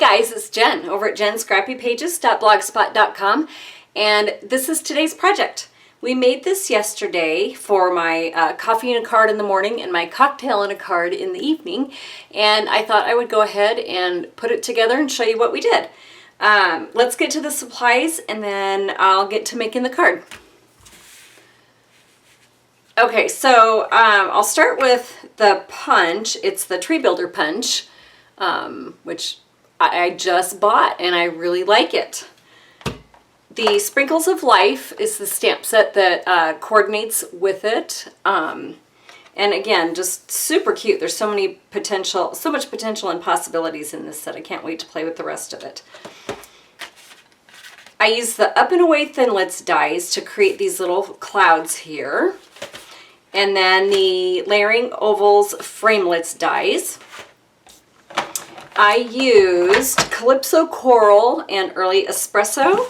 guys, it's Jen over at jenscrappypages.blogspot.com, and this is today's project. We made this yesterday for my coffee and a card in the morning and my cocktail and a card in the evening, and I thought I would go ahead and put it together and show you what we did. Let's get to the supplies and then I'll get to making the card. Okay, so I'll start with the punch. It's the Tree Builder punch, which I just bought and I really like it. The Sprinkles of Life is the stamp set that coordinates with it. And again, just super cute. There's so much potential and possibilities in this set. I can't wait to play with the rest of it. I used the Up Away Thinlits dies to create these little clouds here. And then the Layering Ovals Framelits dies. I used Calypso Coral and Early Espresso,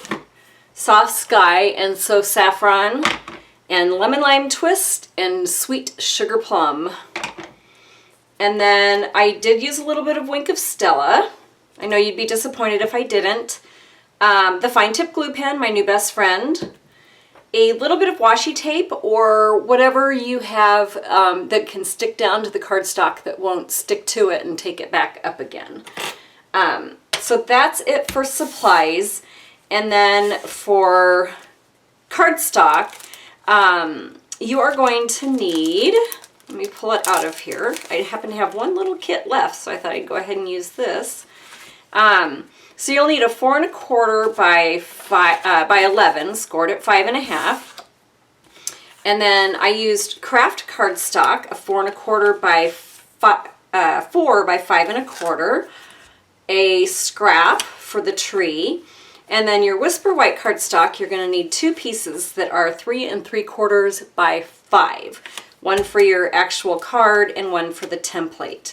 Soft Sky and So Saffron, and Lemon Lime Twist and Sweet Sugar Plum. And then I did use a little bit of Wink of Stella. I know you'd be disappointed if I didn't. The Fine Tip Glue Pen, my new best friend. A little bit of washi tape or whatever you have that can stick down to the cardstock that won't stick to it and take it back up again. So that's it for supplies. And then for cardstock, you are going to need, let me pull it out of here. I happen to have one little kit left, so I thought I'd go ahead and use this. So you'll need a 4 1/4 by 11, scored at 5 1/2. And then I used craft cardstock, a 4 1/4 by 4 by 5 1/4, a scrap for the tree, and then your Whisper White cardstock. You're going to need 2 pieces that are 3 3/4 by 5, one for your actual card and one for the template,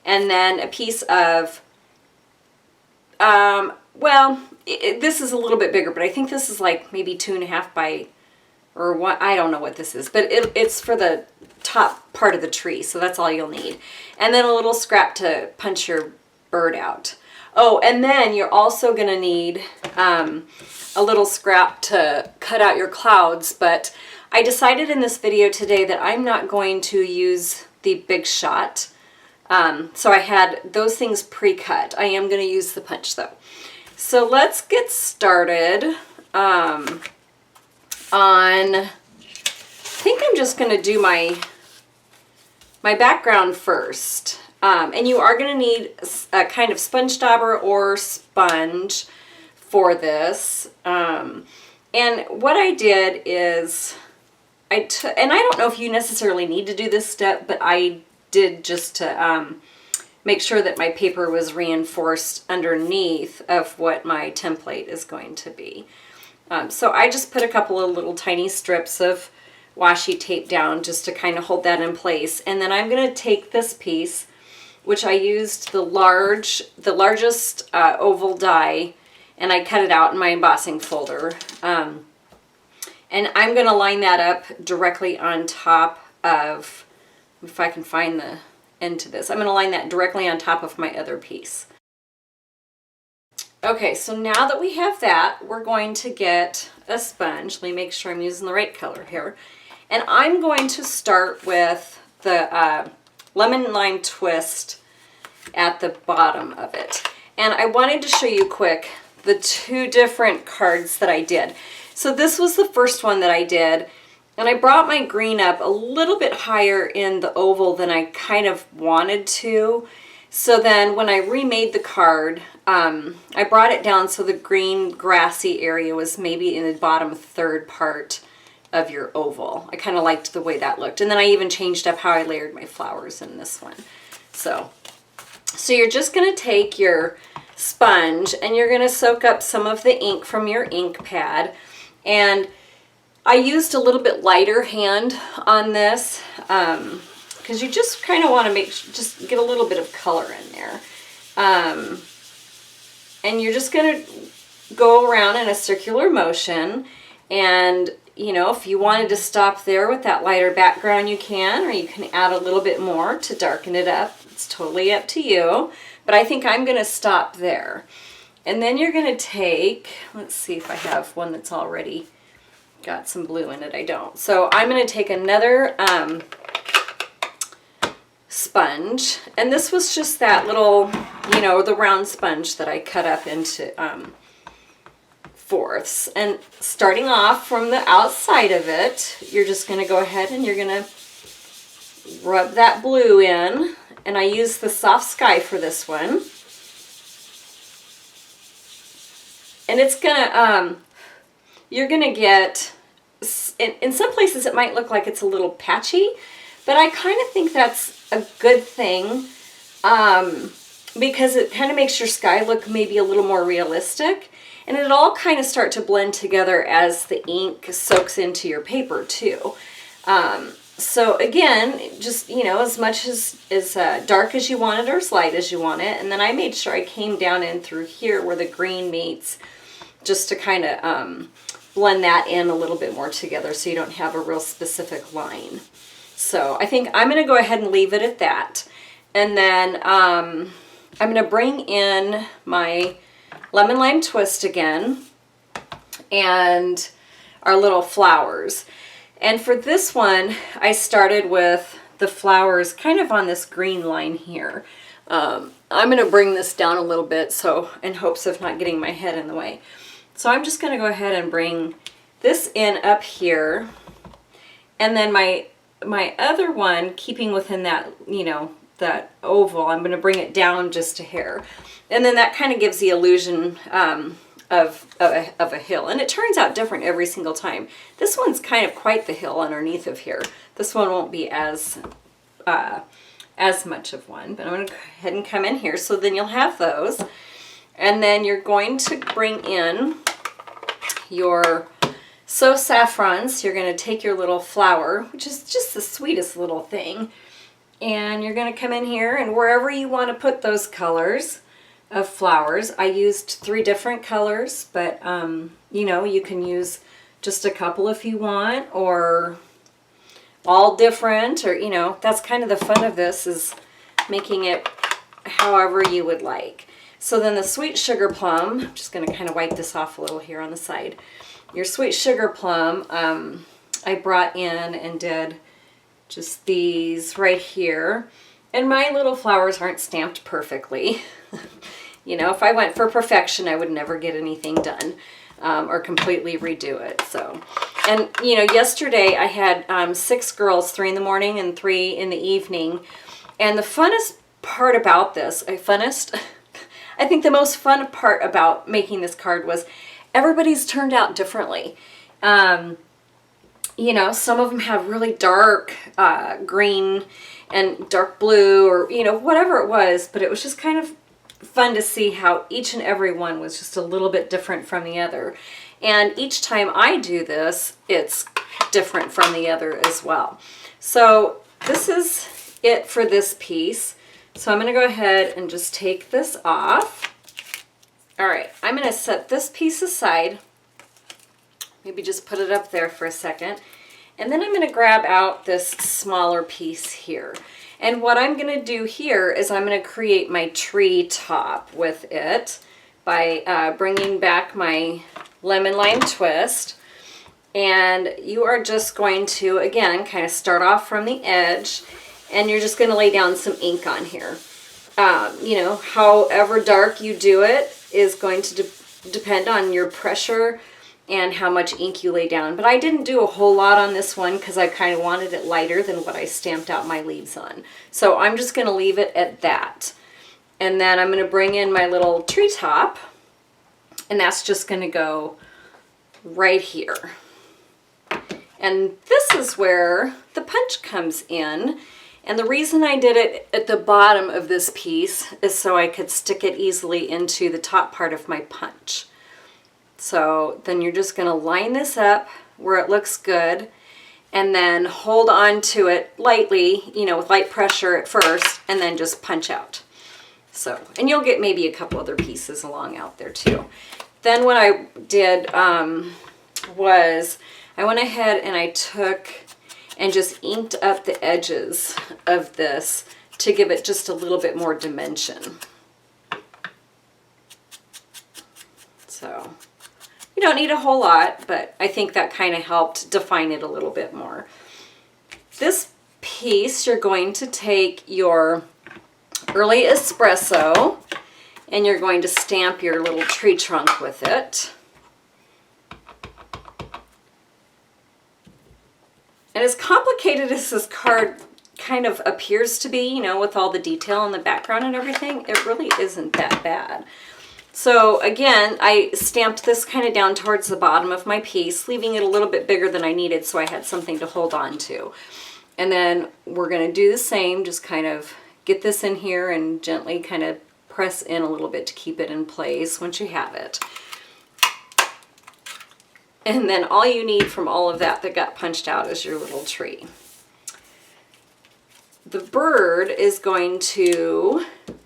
and then a piece of this is a little bit bigger, but I think this is like maybe 2 1/2 by, or what, I don't know what this is, but it's for the top part of the tree, so that's all you'll need. And then a little scrap to punch your bird out. Oh, and then you're also going to need a little scrap to cut out your clouds, but I decided in this video today that I'm not going to use the Big Shot. So I had those things pre-cut. I am going to use the punch though. So let's get started I think I'm just going to do my background first. And you are going to need a kind of sponge dauber or sponge for this. And what I did is and I don't know if you necessarily need to do this step, but I did just to make sure that my paper was reinforced underneath of what my template is going to be. So I just put a couple of little tiny strips of washi tape down just to kind of hold that in place. And then I'm going to take this piece, which I used the largest oval die, and I cut it out in my embossing folder. And I'm going to line that up directly on top of, if I can find the end to this, I'm going to line that directly on top of my other piece. Okay, so now that we have that, we're going to get a sponge. Let me make sure I'm using the right color here. And I'm going to start with the Lemon Lime Twist at the bottom of it. And I wanted to show you quick the 2 different cards that I did. So this was the first one that I did. And I brought my green up a little bit higher in the oval than I kind of wanted to. So then when I remade the card, I brought it down so the green grassy area was maybe in the bottom 3rd part of your oval. I kind of liked the way that looked. And then I even changed up how I layered my flowers in this one. So you're just going to take your sponge and you're going to soak up some of the ink from your ink pad. And I used a little bit lighter hand on this because you just kind of want to just get a little bit of color in there. And you're just going to go around in a circular motion, and you know, if you wanted to stop there with that lighter background, you can, or you can add a little bit more to darken it up. It's totally up to you. but I think I'm going to stop there. And then you're going to take, let's see if I have one that's already got some blue in it. I don't. So I'm going to take another sponge, and this was just that little, you know, the round sponge that I cut up into fourths. And starting off from the outside of it, you're just going to go ahead and you're going to rub that blue in. And I use the Soft Sky for this one. And it's gonna, you're gonna get, in some places it might look like it's a little patchy, but I kind of think that's a good thing because it kind of makes your sky look maybe a little more realistic, and it'll all kind of start to blend together as the ink soaks into your paper too. So again, just, you know, as much as dark as you want it or as light as you want it. And then I made sure I came down in through here where the green meets, just to kind of blend that in a little bit more together so you don't have a real specific line. So I think I'm going to go ahead and leave it at that. And then I'm going to bring in my lemon lime twist again and our little flowers. And for this one, I started with the flowers kind of on this green line here. I'm going to bring this down a little bit, so in hopes of not getting my head in the way. So I'm just going to go ahead and bring this in up here. And then my other one, keeping within that, you know, that oval, I'm going to bring it down just a hair. And then that kind of gives the illusion of a hill, and it turns out different every single time. This one's kind of quite the hill underneath of here. This one won't be as much of one, but I'm going to go ahead and come in here. So then you'll have those, and then you're going to bring in your So Saffrons. You're going to take your little flower, which is just the sweetest little thing, and you're going to come in here, and wherever you want to put those colors of flowers. I used 3 different colors, but you know, you can use just a couple if you want, or all different, or, you know, that's kind of the fun of this, is making it however you would like. So then the Sweet Sugar Plum, I'm just going to kind of wipe this off a little here on the side. Your Sweet Sugar Plum, I brought in and did just these right here. And my little flowers aren't stamped perfectly. You know, if I went for perfection, I would never get anything done or completely redo it. So, and, you know, yesterday I had 6 girls, 3 in the morning and 3 in the evening. And the funnest part about this, I think the most fun part about making this card was everybody's turned out differently. You know, some of them have really dark green and dark blue, or, you know, whatever it was, but it was just kind of fun to see how each and every one was just a little bit different from the other. And each time I do this, it's different from the other as well. So this is it for this piece. So I'm going to go ahead and just take this off. All right, I'm going to set this piece aside. Maybe just put it up there for a second. And then I'm going to grab out this smaller piece here. And what I'm going to do here is I'm going to create my tree top with it by bringing back my lemon lime twist. And you are just going to, again, kind of start off from the edge, and you're just going to lay down some ink on here. You know, however dark you do it is going to depend on your pressure and how much ink you lay down. But I didn't do a whole lot on this one because I kind of wanted it lighter than what I stamped out my leaves on. So I'm just going to leave it at that. And then I'm going to bring in my little tree top, and that's just going to go right here. And this is where the punch comes in. And the reason I did it at the bottom of this piece is so I could stick it easily into the top part of my punch. So then you're just going to line this up where it looks good, and then hold on to it lightly, you know, with light pressure at first, and then just punch out. So, and you'll get maybe a couple other pieces along out there too. Then what I did was I went ahead and I took and just inked up the edges of this to give it just a little bit more dimension. So you don't need a whole lot, but I think that kind of helped define it a little bit more. This piece, you're going to take your early espresso and you're going to stamp your little tree trunk with it. And as complicated as this card kind of appears to be, you know, with all the detail in the background and everything, it really isn't that bad. So again, I stamped this kind of down towards the bottom of my piece, leaving it a little bit bigger than I needed so I had something to hold on to. And then we're going to do the same, just kind of get this in here and gently kind of press in a little bit to keep it in place once you have it. And then all you need from all of that got punched out is your little tree. The bird is going to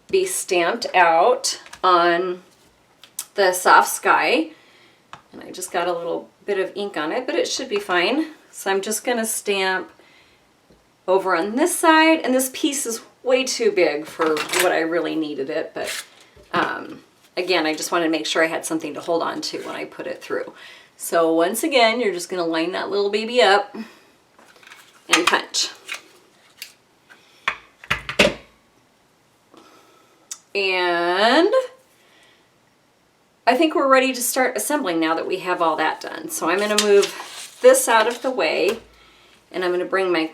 be stamped out on the soft sky. And I just got a little bit of ink on it, but it should be fine. So I'm just going to stamp over on this side, and this piece is way too big for what I really needed it, but again, I just wanted to make sure I had something to hold on to when I put it through. So once again, you're just going to line that little baby up and punch. And I think we're ready to start assembling now that we have all that done. So I'm going to move this out of the way, and I'm going to bring my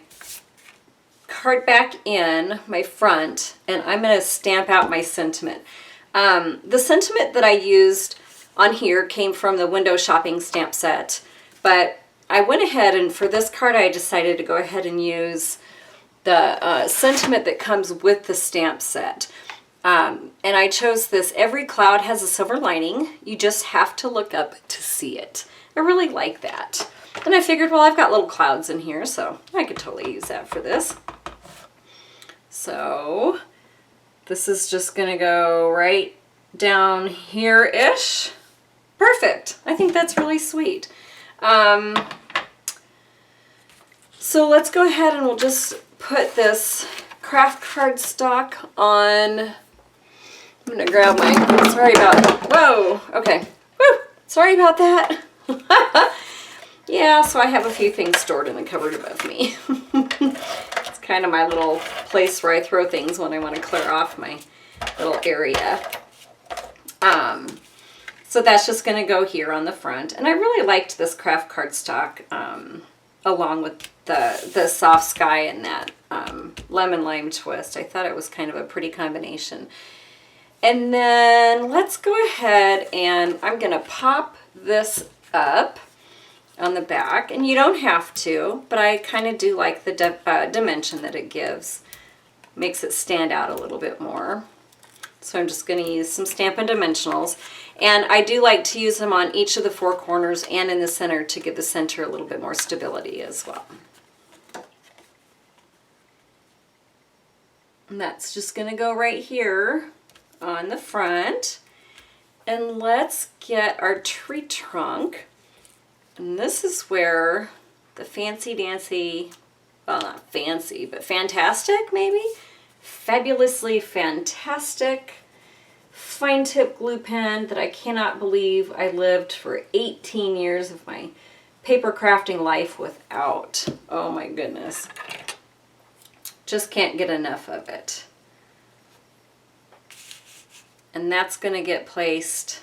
card back in my front, and I'm going to stamp out my sentiment. The sentiment that I used on here came from the window shopping stamp set, but I went ahead and for this card I decided to go ahead and use the sentiment that comes with the stamp set. And I chose this, "Every cloud has a silver lining. You just have to look up to see it." I really like that. And I figured, well, I've got little clouds in here, so I could totally use that for this. So this is just going to go right down here-ish. Perfect. I think that's really sweet. So let's go ahead and we'll just put this craft cardstock on. I'm going to grab my, sorry about, whoa, okay. Woo, sorry about that. Yeah, so I have a few things stored in the cupboard above me. It's kind of my little place where I throw things when I want to clear off my little area. So that's just going to go here on the front. And I really liked this craft cardstock along with the soft sky and that lemon lime twist. I thought it was kind of a pretty combination. And then let's go ahead and I'm going to pop this up on the back, and you don't have to, but I kind of do like the dimension that it gives. Makes it stand out a little bit more. So I'm just going to use some Stampin' Dimensionals, and I do like to use them on each of the four corners and in the center to give the center a little bit more stability as well. And that's just going to go right here on the front. And let's get our tree trunk. And this is where the fancy dancy, well, not fancy, but fantastic maybe? Fabulously fantastic fine tip glue pen that I cannot believe I lived for 18 years of my paper crafting life without. Oh my goodness. Just can't get enough of it. And that's going to get placed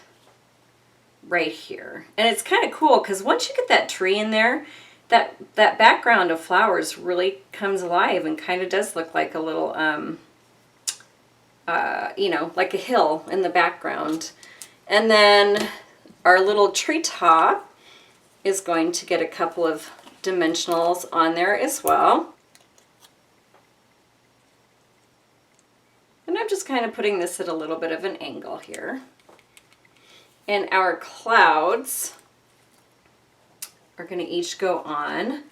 right here. And it's kind of cool because once you get that tree in there, that background of flowers really comes alive and kind of does look like a little, you know, like a hill in the background. And then our little tree top is going to get a couple of dimensionals on there as well. And I'm just kind of putting this at a little bit of an angle here. And our clouds are going to each go on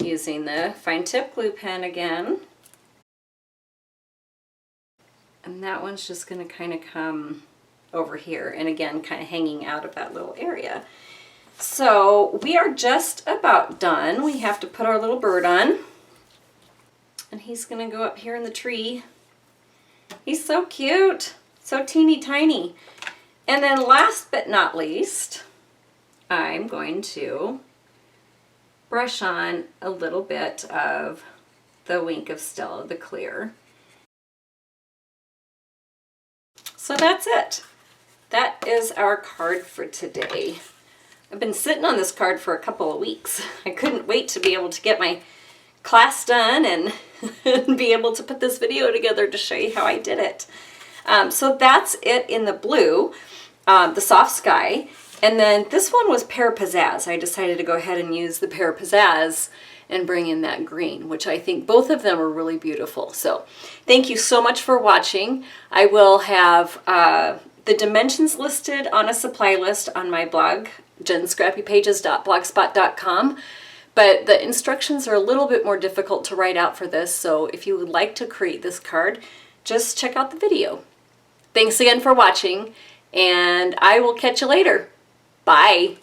using the fine tip glue pen again. And that one's just going to kind of come over here and again kind of hanging out of that little area. So we are just about done. We have to put our little bird on. And he's going to go up here in the tree. He's so cute. So teeny tiny. And then last but not least, I'm going to brush on a little bit of the Wink of Stella, the clear. So that's it. That is our card for today. I've been sitting on this card for a couple of weeks. I couldn't wait to be able to get my class done and be able to put this video together to show you how I did it. So that's it in the blue, the soft sky. And then this one was Pear Pizzazz. I decided to go ahead and use the Pear Pizzazz and bring in that green, which I think both of them are really beautiful. So thank you so much for watching. I will have the dimensions listed on a supply list on my blog, jenscrappypages.blogspot.com. But the instructions are a little bit more difficult to write out for this, so if you would like to create this card, just check out the video. Thanks again for watching, and I will catch you later. Bye!